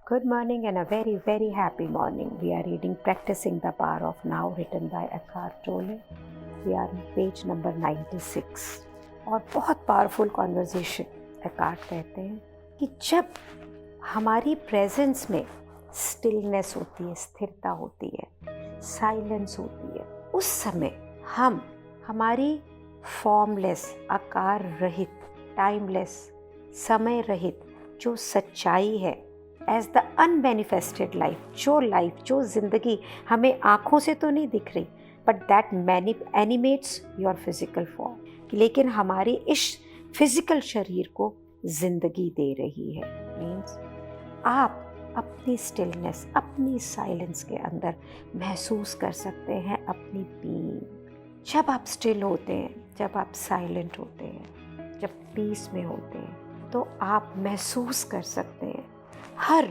Good morning and a very, very happy morning. We are reading Practicing the Power of Now, written by Eckhart Tolle. We are on page number 96. और बहुत powerful conversation Eckhart कहते हैं कि जब हमारी presence में stillness होती है, स्थिरता होती है, साइलेंस होती है, उस समय हम हमारी फॉर्मलेस, आकार रहित, टाइमलेस, समय रहित जो सच्चाई है, एज द अनमैनिफेस्टेड लाइफ, जो ज़िंदगी हमें आँखों से तो नहीं दिख रही, but that animates your physical form, लेकिन हमारे इस फिजिकल शरीर को ज़िंदगी दे रही है। मीन्स आप अपनी स्टिलनेस, अपनी साइलेंस के अंदर महसूस कर सकते हैं अपनी बीइंग। जब आप स्टिल होते हैं, जब आप साइलेंट होते हैं, जब पीस में होते हैं, तो आप महसूस कर सकते हैं हर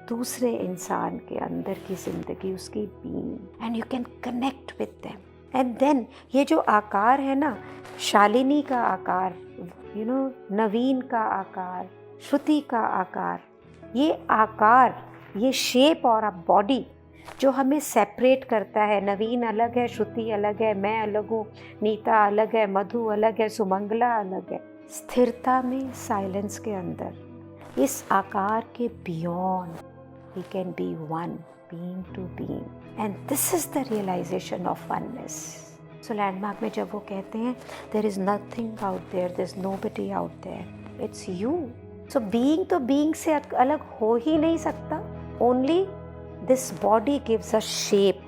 दूसरे इंसान के अंदर की ज़िंदगी, उसकी being, and you can connect with them. And then ये जो आकार है ना, शालिनी का आकार, नवीन का आकार, श्रुति का आकार, ये आकार, ये शेप और बॉडी जो हमें सेपरेट करता है। नवीन अलग है, श्रुति अलग है, मैं अलग हूँ, नीता अलग है, मधु अलग है, सुमंगला अलग है। स्थिरता में, साइलेंस के अंदर, इस आकार के beyond we can be one, being to being, and this is the realisation of oneness. So landmark में जब वो कहते हैं there is nothing out there, there is nobody out there, it's you. So being तो being से अलग हो ही नहीं सकता। Only this body gives a shape,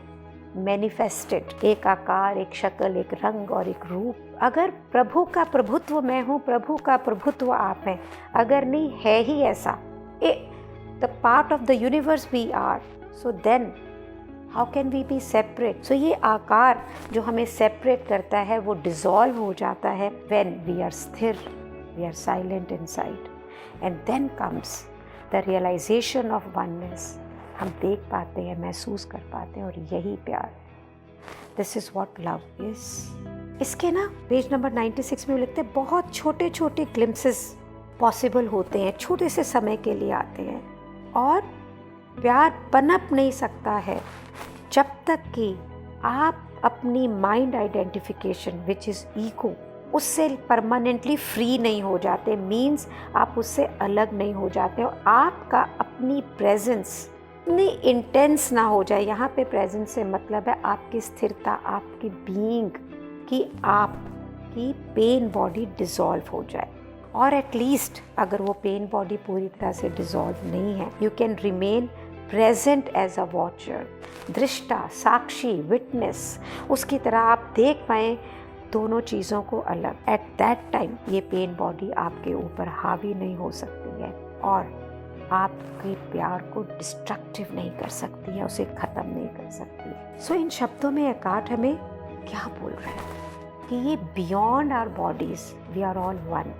manifested, एक आकार, एक शक्ल, एक रंग और एक रूप। अगर प्रभु का प्रभुत्व मैं हूँ, प्रभु का प्रभुत्व आप हैं, अगर नहीं है ही ऐसा, the part of the universe we are, so then how can we be separate. So ये आकार जो हमें सेपरेट करता है वो डिसॉल्व हो जाता है व्हेन वी आर स्थिर, we are silent inside, and then comes the realisation of oneness. हम देख पाते हैं, महसूस कर पाते हैं, और यही प्यार है। This is what love is. इसके ना पेज नंबर 96 में लिखते हैं बहुत छोटे छोटे ग्लिम्पसेस पॉसिबल होते हैं, छोटे से समय के लिए आते हैं, और प्यार पनप नहीं सकता है जब तक कि आप अपनी mind identification which is ego, उससे परमानेंटली फ्री नहीं हो जाते। मीन्स आप उससे अलग नहीं हो जाते, और आपका अपनी प्रेजेंस इतनी इंटेंस ना हो जाए। यहाँ पे प्रेजेंस से मतलब है आपकी स्थिरता, आपकी बीइंग, कि आपकी पेन बॉडी डिसॉल्व हो जाए। और एटलीस्ट अगर वो पेन बॉडी पूरी तरह से डिसॉल्व नहीं है, you can remain present as a watcher, दृष्टा, साक्षी, विटनेस, उसकी तरह आप देख पाएँ दोनों चीज़ों को अलग। एट दैट टाइम ये पेन बॉडी आपके ऊपर हावी नहीं हो सकती है, और आपके प्यार को डिस्ट्रक्टिव नहीं कर सकती है, उसे ख़त्म नहीं कर सकती है। सो इन शब्दों में एकार्ट हमें क्या बोल रहे हैं कि ये beyond our bodies we are all one,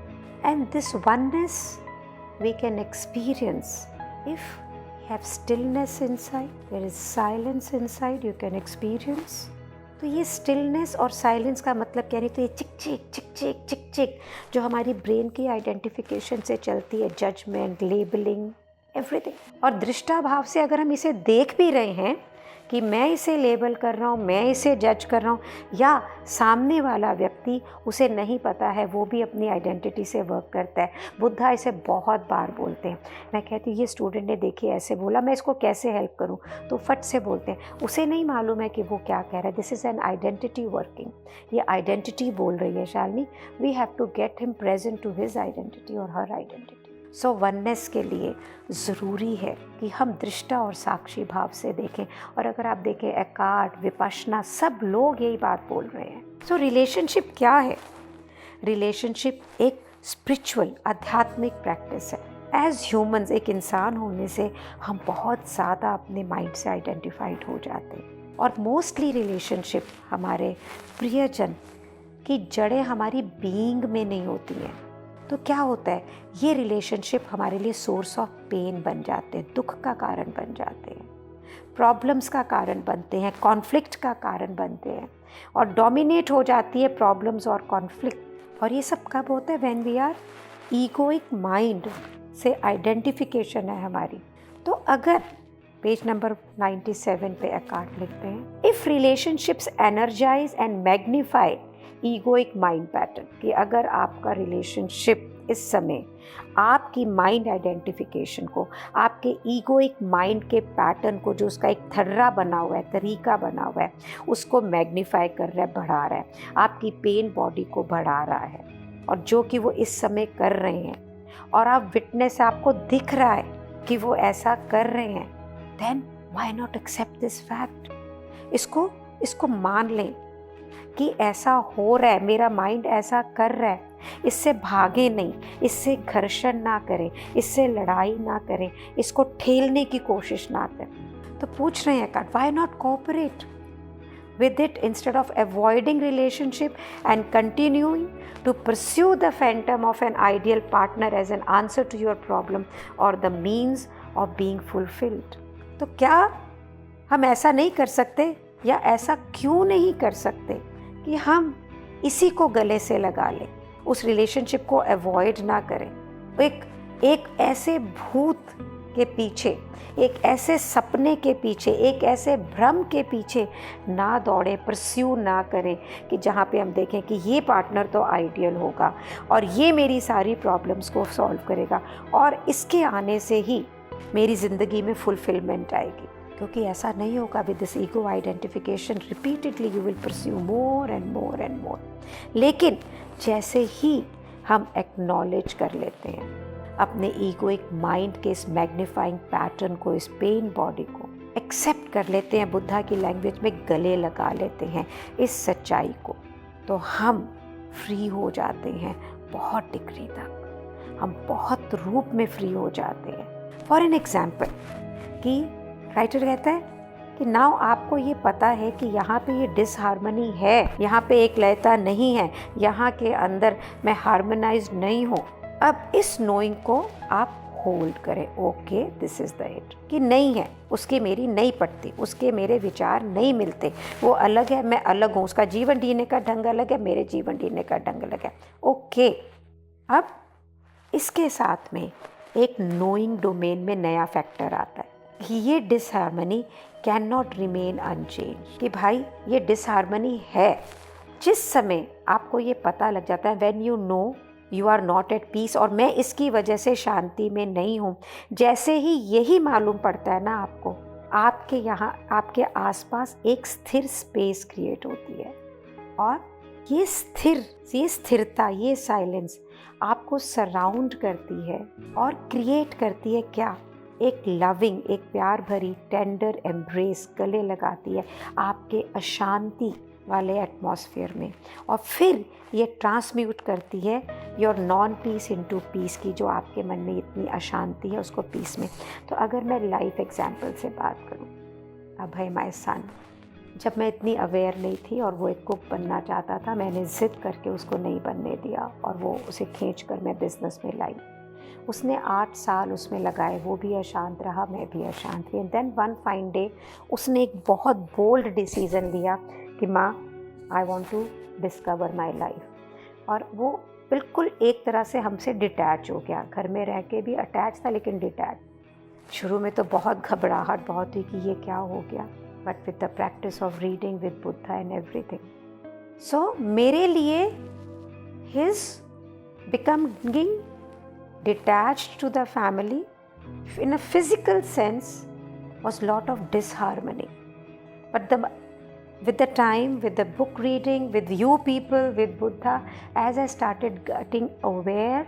and this oneness we can experience if have stillness inside, there is silence inside, you can experience. तो ये स्टिलनेस और साइलेंस का मतलब क्या नहीं, तो ये चिक चिक चिक चिक चिक चिक जो हमारी ब्रेन की आइडेंटिफिकेशन से चलती है, जजमेंट, लेबलिंग, एवरीथिंग। और दृष्टा भाव से अगर हम इसे देख भी रहे हैं कि मैं इसे लेबल कर रहा हूँ, मैं इसे जज कर रहा हूँ, या सामने वाला व्यक्ति उसे नहीं पता है, वो भी अपनी आइडेंटिटी से वर्क करता है। बुद्धा इसे बहुत बार बोलते हैं। मैं कहती हूँ ये स्टूडेंट ने देखिए ऐसे बोला, मैं इसको कैसे हेल्प करूँ, तो फट से बोलते हैं, उसे नहीं मालूम है कि वो क्या कह रहा है। This is an identity working. ये आइडेंटिटी बोल रही है Shalini, we have to get him present to his identity और हर आइडेंटिटी। सो वननेस के लिए ज़रूरी है कि हम दृष्टा और साक्षी भाव से देखें। और अगर आप देखें एकार्ट, विपश्यना, सब लोग यही बात बोल रहे हैं। सो रिलेशनशिप क्या है? रिलेशनशिप एक स्पिरिचुअल, आध्यात्मिक प्रैक्टिस है। एज ह्यूमंस, एक इंसान होने से हम बहुत ज़्यादा अपने माइंड से आइडेंटिफाइड हो जाते हैं, और मोस्टली रिलेशनशिप हमारे प्रियजन की जड़ें हमारी बीइंग में नहीं होती हैं। तो क्या होता है, ये रिलेशनशिप हमारे लिए सोर्स ऑफ पेन बन जाते हैं, दुख का कारण बन जाते हैं, प्रॉब्लम्स का कारण बनते हैं, कॉन्फ्लिक्ट का कारण बनते हैं, और डोमिनेट हो जाती है प्रॉब्लम्स और कॉन्फ्लिक्ट। और ये सब कब होता है? When we are egoic mind से आइडेंटिफिकेशन है हमारी, तो अगर पेज नंबर 97 पे एकार्ट लिखते हैं, if relationships energize and magnify egoic mind pattern, कि अगर आपका रिलेशनशिप इस समय आपकी माइंड आइडेंटिफिकेशन को, आपके ईगोइक माइंड के पैटर्न को, जो उसका एक थर्रा बना हुआ है, तरीका बना हुआ है, उसको मैग्नीफाई कर रहा है, बढ़ा रहा है, आपकी पेन बॉडी को बढ़ा रहा है, और जो कि वो इस समय कर रहे हैं, और आप विटनेस, आपको दिख रहा है कि वो ऐसा कर रहे हैं, then why not accept this fact. इसको मान लें कि ऐसा हो रहा है, मेरा माइंड ऐसा कर रहा है, इससे भागे नहीं, इससे घर्षण ना करें, इससे लड़ाई ना करें, इसको ठेलने की कोशिश ना करें। तो पूछ रहे हैं card, why not cooperate with it instead of avoiding relationship and continuing to pursue the phantom of an ideal partner as an answer to your problem or the means of being fulfilled। तो क्या हम ऐसा नहीं कर सकते, या ऐसा क्यों नहीं कर सकते कि हम इसी को गले से लगा लें, उस रिलेशनशिप को अवॉइड ना करें, एक ऐसे भूत के पीछे, एक ऐसे सपने के पीछे, एक ऐसे भ्रम के पीछे ना दौड़े, परस्यू ना करें कि जहाँ पे हम देखें कि ये पार्टनर तो आइडियल होगा और ये मेरी सारी प्रॉब्लम्स को सॉल्व करेगा और इसके आने से ही मेरी ज़िंदगी में फुलफिलमेंट आएगी। क्योंकि ऐसा नहीं होगा। With this ego identification repeatedly you will pursue more and more and more. लेकिन जैसे ही हम एक्नॉलेज कर लेते हैं अपने ईगोइक माइंड के इस मैग्नीफाइंग पैटर्न को, इस पेन बॉडी को एक्सेप्ट कर लेते हैं, बुद्धा की लैंग्वेज में गले लगा लेते हैं इस सच्चाई को, तो हम फ्री हो जाते हैं बहुत डिग्री तक, हम बहुत रूप में फ्री हो जाते हैं। फॉर एन एग्जाम्पल कि राइटर कहता है कि नाउ आपको ये पता है कि यहाँ पे ये डिसहार्मनी है, यहाँ पे एक लयता नहीं है, यहाँ के अंदर मैं हार्मोनाइज नहीं हूँ। अब इस नोइंग को आप होल्ड करें, okay this is the it, कि नहीं है, उसकी मेरी नहीं पटती, उसके मेरे विचार नहीं मिलते, वो अलग है, मैं अलग हूँ, उसका जीवन जीने का ढंग अलग है, मेरे जीवन जीने का ढंग अलग है, ओके। अब इसके साथ में एक नोइंग डोमेन में नया फैक्टर आता है कि ये disharmony can not remain unchange, कि भाई ये डिसहार्मनी है। जिस समय आपको ये पता लग जाता है, when you know you are not at peace, और मैं इसकी वजह से शांति में नहीं हूँ, जैसे ही यही मालूम पड़ता है ना आपको, आपके यहाँ, आपके आसपास एक स्थिर स्पेस क्रिएट होती है, और ये स्थिरता, ये साइलेंस आपको सराउंड करती है और क्रिएट करती है क्या, एक लविंग, एक प्यार भरी टेंडर एम्ब्रेस गले लगाती है आपके अशांति वाले एटमॉस्फेयर में, और फिर ये ट्रांसम्यूट करती है your non peace into peace की, जो आपके मन में इतनी अशांति है उसको पीस में। तो अगर मैं लाइफ एग्जाम्पल से बात करूं, अभय माय सन, जब मैं इतनी अवेयर नहीं थी और वो एक कुक बनना चाहता था, मैंने ज़िद करके उसको नहीं बनने दिया और वो उसे खींच कर मैं बिज़नेस में लाई। उसने 8 साल उसमें लगाए, वो भी अशांत रहा, मैं भी अशांत रही। And then one fine day उसने एक बहुत बोल्ड डिसीज़न लिया कि माँ I want to discover my life, और वो बिल्कुल एक तरह से हमसे डिटैच हो गया। घर में रह के भी अटैच था लेकिन डिटैच। शुरू में तो बहुत घबराहट बहुत हुई कि ये क्या हो गया, but with the practice of reading with Buddha and everything, so मेरे लिए his becoming detached to the family in a physical sense was lot of disharmony, but with the time, with the book reading, with you people, with Buddha, as I started getting aware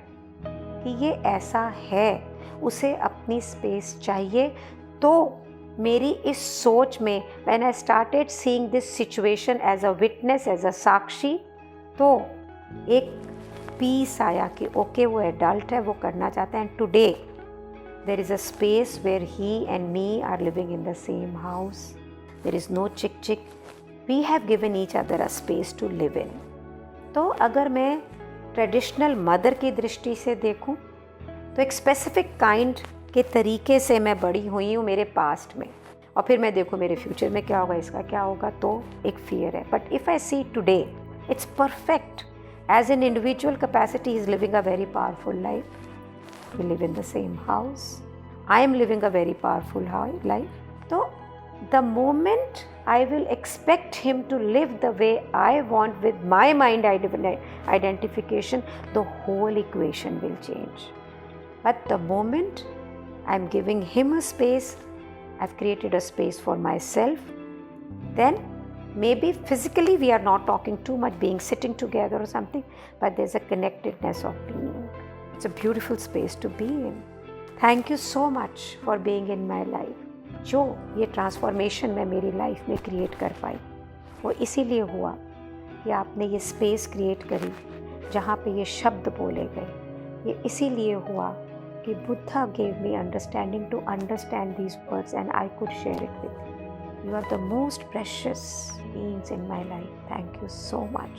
कि ये ऐसा है, उसे अपनी space चाहिए, तो मेरी इस सोच में when I started seeing this situation as a witness, as a साक्षी, तो एक पीस आया कि ओके वो एडल्ट है, वो करना चाहता है। And today there is a space where he and me are living in the same house, there is no चिक चिक, we have given each other a space to live in. तो अगर मैं ट्रेडिशनल मदर की दृष्टि से देखूं तो एक स्पेसिफिक काइंड के तरीके से मैं बड़ी हुई हूँ मेरे पास्ट में, और फिर मैं देखूँ मेरे फ्यूचर में क्या होगा, इसका क्या होगा, तो एक फियर है। But if I see today it's perfect. As an individual capacity, he is living a very powerful life. We live in the same house. I am living a very powerful life. So the moment I will expect him to live the way I want with my mind identification, the whole equation will change. But the moment I'm giving him a space, I've created a space for myself, then maybe physically we are not talking too much, being sitting together or something, but there's a connectedness of being. It's a beautiful space to be in. Thank you so much for being in my life. जो ये transformation मैं मेरी life में create कर पाई वो इसीलिए हुआ कि आपने ये स्पेस क्रिएट करी जहाँ पे ये शब्द बोले गए। ये इसीलिए हुआ कि Buddha gave me understanding to understand these words and I could share it with you. Are the most precious beings in my life. Thank you so much.